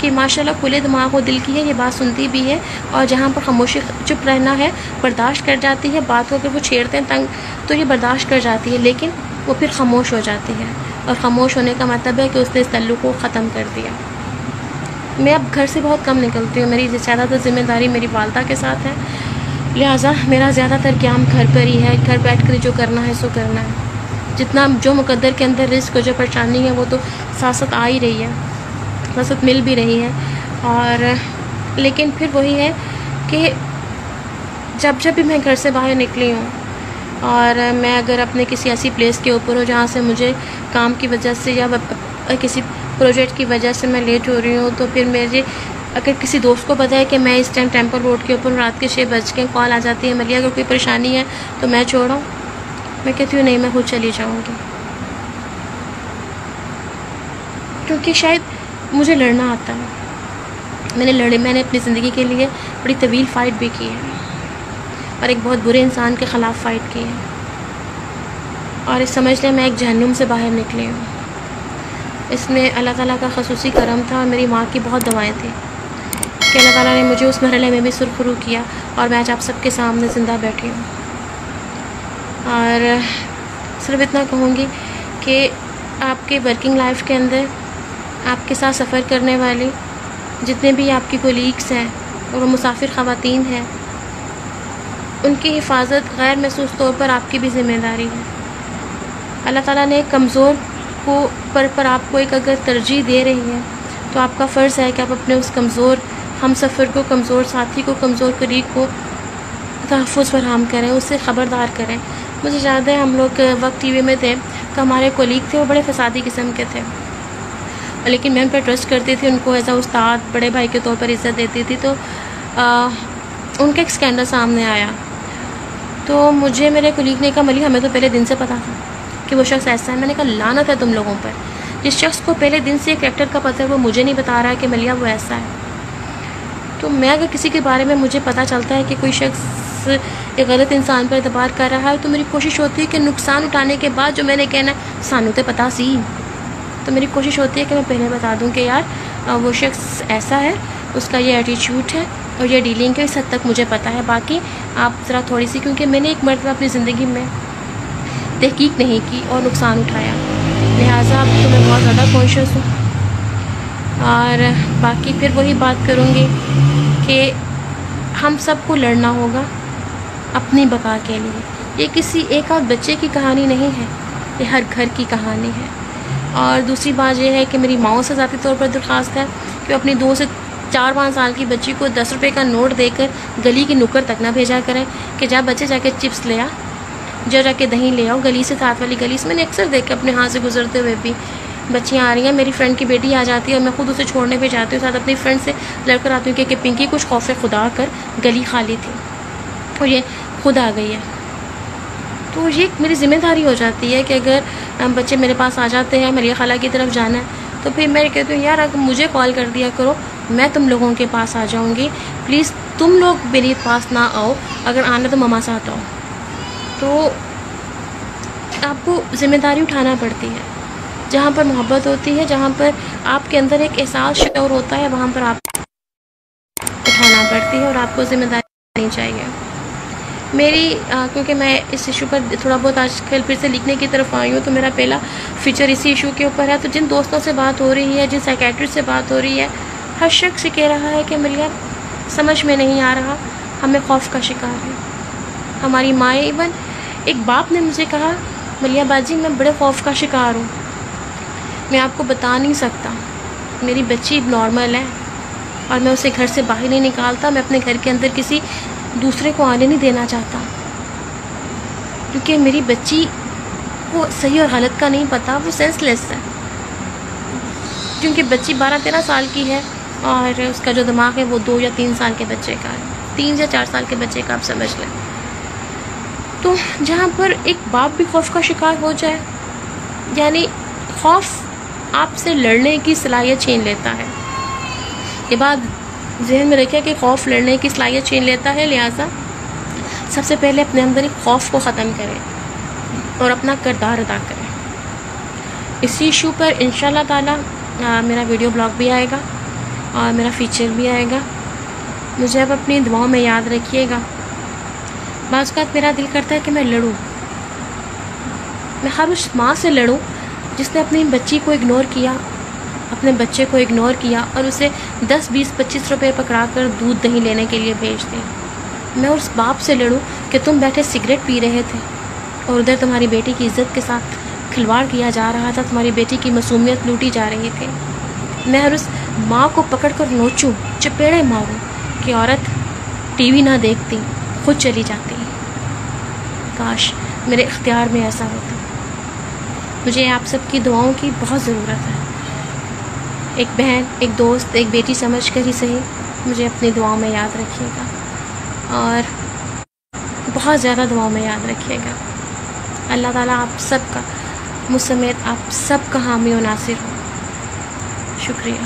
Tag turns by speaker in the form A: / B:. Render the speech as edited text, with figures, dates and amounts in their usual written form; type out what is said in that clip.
A: کہ ماشاءاللہ کھلے دماغ و دل کی ہے، یہ بات سنتی بھی ہے، اور جہاں پر خاموشی چپ رہنا ہے برداشت کر جاتی ہے، بات کو اگر وہ چھیڑتے ہیں تنگ تو یہ برداشت کر جاتی ہے، لیکن وہ پھر خاموش ہو جاتی ہے، اور خاموش ہونے کا مطلب ہے کہ اس نے اس تعلق کو ختم کر دیا۔ میں اب گھر سے بہت کم نکلتی ہوں، میری زیادہ تر ذمہ داری میری والدہ کے ساتھ ہے، لہٰذا میرا زیادہ تر قیام گھر پر ہی ہے، گھر بیٹھ کر جو کرنا ہے سو کرنا ہے، جتنا جو مقدر کے اندر رزق جو پریشانی ہے وہ تو ساتھ ساتھ آ ہی رہی ہے، ساتھ ساتھ مل بھی رہی ہے، اور لیکن پھر وہی ہے کہ جب بھی میں گھر سے باہر نکلی ہوں اور میں اگر اپنے کسی ایسی پلیس کے اوپر ہوں جہاں سے مجھے کام کی وجہ سے یا کسی پروجیکٹ کی وجہ سے میں لیٹ ہو رہی ہوں، تو پھر میرے اگر کسی دوست کو پتہ ہے کہ میں اس ٹائم ٹیمپل روڈ کے اوپر رات کے 6 بج کے کال آ جاتی ہے ملیحہ اگر کوئی پریشانی ہے تو میں چھوڑوں، میں کہتی ہوں نہیں میں خود چلی جاؤں گی، کیونکہ شاید مجھے لڑنا آتا ہے، میں نے اپنی زندگی کے لیے بڑی طویل فائٹ بھی کی ہے، اور ایک بہت برے انسان کے خلاف فائٹ کی ہے، اور سمجھ لیں میں ایک جہنم سے باہر نکلی ہوں۔ اس میں اللہ تعالیٰ کا خصوصی کرم تھا، اور میری ماں کی بہت دعائیں تھیں کہ اللہ تعالیٰ نے مجھے اس مرحلے میں بھی سرخرو کیا، اور میں آج آپ سب کے سامنے زندہ بیٹھی ہوں۔ اور صرف اتنا کہوں گی کہ آپ کے ورکنگ لائف کے اندر آپ کے ساتھ سفر کرنے والی جتنے بھی آپ کی کولیگس ہیں اور وہ مسافر خواتین ہیں، ان کی حفاظت غیر محسوس طور پر آپ کی بھی ذمہ داری ہے۔ اللہ تعالیٰ نے کمزور پر آپ کو ایک اگر ترجیح دے رہی ہے تو آپ کا فرض ہے کہ آپ اپنے اس کمزور ہم سفر کو، کمزور ساتھی کو، کمزور قریب کو تحفظ فراہم کریں، اس سے خبردار کریں۔ مجھے یاد ہے ہم لوگ وقت ٹی وی میں تھے تو ہمارے کولیگ تھے، وہ بڑے فسادی قسم کے تھے، لیکن میں ان پہ ٹرسٹ کرتی تھی، ان کو ایز اے استاد بڑے بھائی کے طور پر عزت دیتی تھی، تو ان کا ایک اسکینڈل سامنے آیا تو مجھے میرے کولیگ نے کہا ملیحہ ہمیں تو پہلے دن سے پتہ تھا کہ وہ شخص ایسا ہے۔ میں نے کہا لعنت ہے تم لوگوں پر، جس شخص کو پہلے دن سے کریکٹر کا پتہ ہے وہ مجھے نہیں بتا رہا ہے کہ ملیحہ وہ ایسا ہے۔ تو میں اگر کسی کے بارے میں مجھے پتہ چلتا ہے کہ کوئی شخص ایک غلط انسان پر اعتبار کر رہا ہے تو میری کوشش ہوتی ہے کہ نقصان اٹھانے کے بعد جو میں نے کہنا ہے سانو تے پتہ سی، تو میری کوشش ہوتی ہے کہ میں پہلے بتا دوں کہ یار وہ شخص ایسا ہے، اس کا یہ ایٹیچیوڈ ہے اور یہ ڈیلنگ ہے، اس حد تک مجھے پتہ ہے، باقی آپ ذرا تھوڑی سی، کیونکہ میں نے ایک مرتبہ اپنی زندگی میں تحقیق نہیں کی اور نقصان اٹھایا، لہٰذا اب تو میں بہت زیادہ کانشیس ہوں۔ اور باقی پھر وہی بات کروں گی کہ ہم سب کو لڑنا ہوگا اپنی بقا کے لیے، یہ کسی ایک آدھ بچے کی کہانی نہیں ہے، یہ ہر گھر کی کہانی ہے۔ اور دوسری بات یہ ہے کہ میری ماؤں سے ذاتی طور پر درخواست ہے کہ اپنی 2 سے 4-5 سال کی بچی کو 10 روپے کا نوٹ دے کر گلی کی نکڑ تک نہ بھیجا کریں کہ جا بچے جا کے چپس لے آ، جا کے دہی لے آؤ، گلی سے ساتھ والی گلی سے۔ میں نے اکثر دیکھا اپنے ہاتھ سے گزرتے ہوئے بھی بچیاں آ رہی ہیں، میری فرینڈ کی بیٹی آ جاتی ہے اور میں خود اسے چھوڑنے پہ جاتی ہوں، ساتھ اپنی فرینڈ سے لڑ کر آتی ہوں کہ پنکی کچھ خوف خدا کر گلی خالی تھی اور یہ خود آ گئی ہے۔ تو یہ میری ذمہ داری ہو جاتی ہے کہ اگر بچے میرے پاس آ جاتے ہیں ملیحہ خالہ کی طرف جانا ہے تو پھر میں کہتی ہوں یار اگر مجھے کال کر دیا کرو، میں تم لوگوں کے پاس آ جاؤں گی، پلیز تم لوگ میرے پاس نہ آؤ، اگر آنا تو مما ساتھ آؤ۔ تو آپ کو ذمہ داری اٹھانا پڑتی ہے، جہاں پر محبت ہوتی ہے، جہاں پر آپ کے اندر ایک احساس شعور ہوتا ہے، وہاں پر آپ اٹھانا پڑتی ہے اور آپ کو ذمہ داری لینی چاہیے۔ میری کیونکہ میں اس ایشو پر تھوڑا بہت آج کل پھر سے لکھنے کی طرف آئی ہوں، تو میرا پہلا فیچر اسی ایشو کے اوپر ہے۔ تو جن دوستوں سے بات ہو رہی ہے، جن سائیکیٹرسٹ سے بات ہو رہی ہے، ہر شخص یہ کہہ رہا ہے کہ ملیحہ سمجھ میں نہیں آ رہا، ہمیں خوف کا شکار ہے۔ ہماری مائیں، ایون ایک باپ نے مجھے کہا ملیحہ باجی میں بڑے خوف کا شکار ہوں، میں آپ کو بتا نہیں سکتا، میری بچی نارمل ہے اور میں اسے گھر سے باہر نہیں نکالتا، میں اپنے گھر کے اندر کسی دوسرے کو آنے نہیں دینا چاہتا، کیونکہ میری بچی کو صحیح اور غلط کا نہیں پتہ، وہ سینس لیس ہے، کیونکہ بچی 12-13 سال کی ہے اور اس کا جو دماغ ہے وہ 2 یا 3 سال کے بچے کا ہے، 3 یا 4 سال کے بچے کا آپ سمجھ لیں۔ تو جہاں پر ایک باپ بھی خوف کا شکار ہو جائے، یعنی خوف آپ سے لڑنے کی صلاحیت چھین لیتا ہے، یہ بات ذہن میں رکھیں کہ خوف لڑنے کی صلاحیت چھین لیتا ہے، لہٰذا سب سے پہلے اپنے اندر ایک خوف کو ختم کریں اور اپنا کردار ادا کریں۔ اسی ایشو پر انشاءاللہ تعالی میرا ویڈیو بلاگ بھی آئے گا اور میرا فیچر بھی آئے گا. مجھے اب اپنی دعاؤں میں یاد رکھیے گا. بعض اوقات میرا دل کرتا ہے کہ میں لڑوں، میں ہر اس ماں سے لڑوں جس نے اپنی بچی کو اگنور کیا، اپنے بچے کو اگنور کیا اور اسے 10 20 25 روپے پکڑا کر دودھ دہی لینے کے لیے بھیج دیں. میں اس باپ سے لڑوں کہ تم بیٹھے سگریٹ پی رہے تھے اور ادھر تمہاری بیٹی کی عزت کے ساتھ کھلواڑ کیا جا رہا تھا، تمہاری بیٹی کی معصومیت لوٹی جا رہی تھی. میں ہر اس ماں کو پکڑ کر نوچوں، چپیڑے ماروں کہ عورت ٹی وی نہ دیکھتی، خود چلی جاتی. کاش میرے اختیار میں ایسا ہوتا. مجھے آپ سب کی دعاؤں کی بہت ضرورت ہے. ایک بہن، ایک دوست، ایک بیٹی سمجھ کر ہی صحیح مجھے اپنی دعاؤں میں یاد رکھیے گا اور بہت زیادہ دعاؤں میں یاد رکھیے گا. اللہ تعالیٰ آپ سب کا، مجھ سمیت آپ سب کا حامی و ناصر ہو. شکریہ.